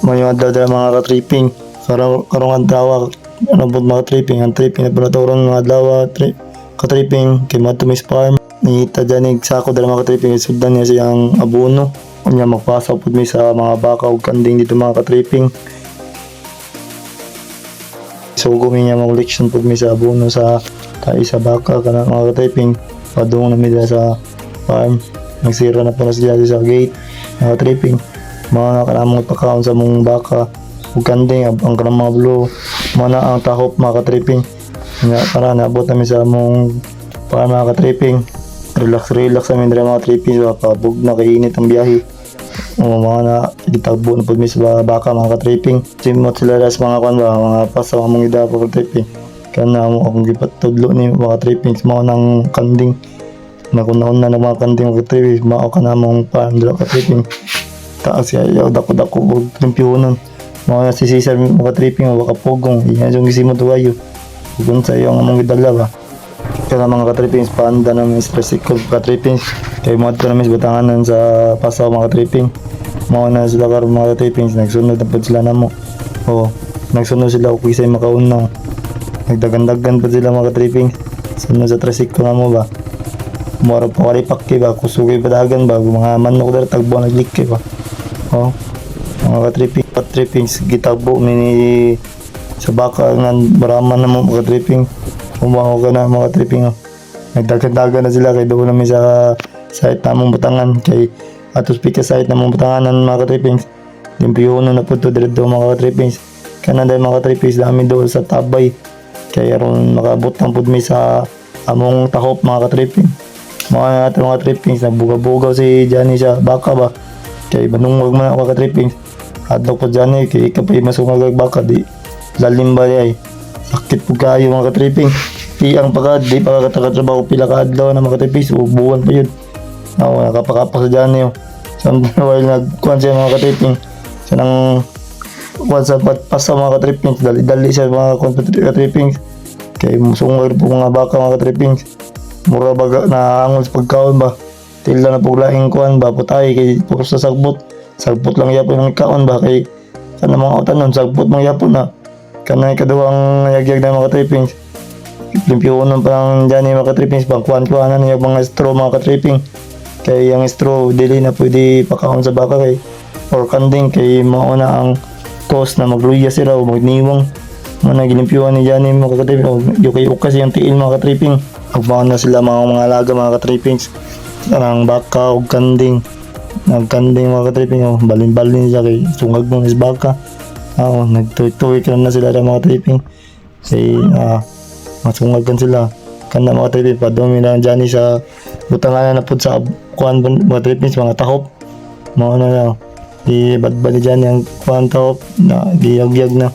Mga adlaw mga ka-tripping. Karong adlaw ano po mga tripping, ang tripping na pinaturon mga adlaw ka-tripping kay Matumis Farm. Nihita dyan sako dala mga ka-tripping, sundan niya siyang abono. Kanya magpasa po mi sa mga baka o kanding dito mga ka-tripping. So gumi niya mag-leksyon po mi sa abono sa tayo sa baka kana mga ka-tripping. Padung na mi sa farm. Nagsira na po na siya sa gate mga ka-tripping. Mga nakalamang pagkaon sa mong baka ug kanding ang kanang mga blue mga ang tahop mga ka-tripping nga para naabot namin sa mong para mga ka-tripping relax namin dira mga tripping so pabog na kainit ang biyahe mga na gitagbo na pud mi sa baka mga ka-tripping simot sila sa mga kan ba mga pasa mga ida po ka-tripping kana mo akong gipatudlo ni mga tripping mga nang kanding nakunahon na ng mga kanding mga tripping mao kana mong farm dira ka-tripping taas yaw dako-dako og trimpyonon mga sisisar mga tripping o baka pogong yan yung gisimot wayo kung sa iyo ang among gidala ba kaya mga ka-trippings paanda namin sa tricycle ka-trippings kaya mga ito namin sa batanganan sa pasaw mga tripping mga na sila karon mga ka-trippings nagsunod na po sila na mo o nagsunod sila o kisay makauna nagdagandagan pa sila mga ka-trippings sunod sa tricycle na mo ba mura po karipakki ba kusugay padagan ba mga manok dara tagbo naglikki ba o mga ka-trippings gitabo mini sa baka nga baraman na mga ka-tripping umaho ka na mga tripping nagdagan-dagan na sila kay doon namin sa site namong Batangan kay atos pika site namong Batanganan mga ka-trippings limpyono na po to diretso mga ka-trippings kanan dahil mga ka-trippings namin doon sa Tabay kaya ron makabot ang pud mi sa among tahop mga ka-tripping mga ka-trippings nagbuga-bugaw si Johnny sa baka ba kay banungwag man ako ka-trippings adto po dyan kay kapay masungag baka di lalim ba ay sakit po kayo mga ka-tripping tiyang pagka di pa katakatrabaho pila ka adlaw na mga ka-trippings ubuwan pa yun nakapakapa sa dyan yun while nagkuhan siya mga ka-tripping siya nang kuhan sa patpasa mga ka-trippings dali siya mga ka-trippings kay musungag po mga baka mga ka-trippings mura baga na angol sa pagkaon ba tila na po laing kuhan ba putay kay puro sa sagbot lang yapon ng kaon ba kay kana mga utanon sagbot mga yapon na kana kaduwang yagyag na mga trippings limpyonon pa lang dyan yung mga trippings pang kuhan-kuhanan yung mga straw mga ka-tripping kay yung straw dili na pwede pakaon sa baka kay or kanding kay mauna ang cause na magluya sila o magniwang mga gilimpyohan ni dyan yung mga ka-tripping o yung kay ukas yung tiil mga ka-tripping magmaon na sila mga alaga mga ka-trippings ang baka o kanding nagkanding mga ka-tripping balin-balin siya kay sungag mo is baka nagtuwi ka na sila ng mga tripping kasi masungagan sila kana mga tripping padumi na dyan sa butangan na po sa kuhan mga trippings mga tahop mga na di badbali dyan yung kuhan tahop na giyagyag na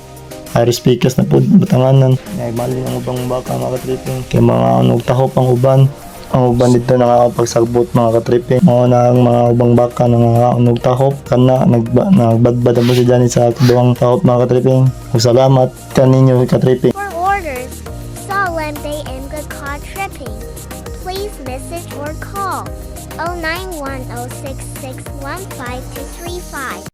high speakers na po butanganan mali ang ubang baka mga tripping kaya mga tahop ang uban dito nakakapagsagbot mga ka-tripping mga na ang mga ubang baka nangangaonog tahop kana nagbadbad mo si Johnny sa duwang tahop mga ka-tripping salamat kaninyo ka-tripping. For orders, Solente and Good Car Tripping, please message or call 09106615 235.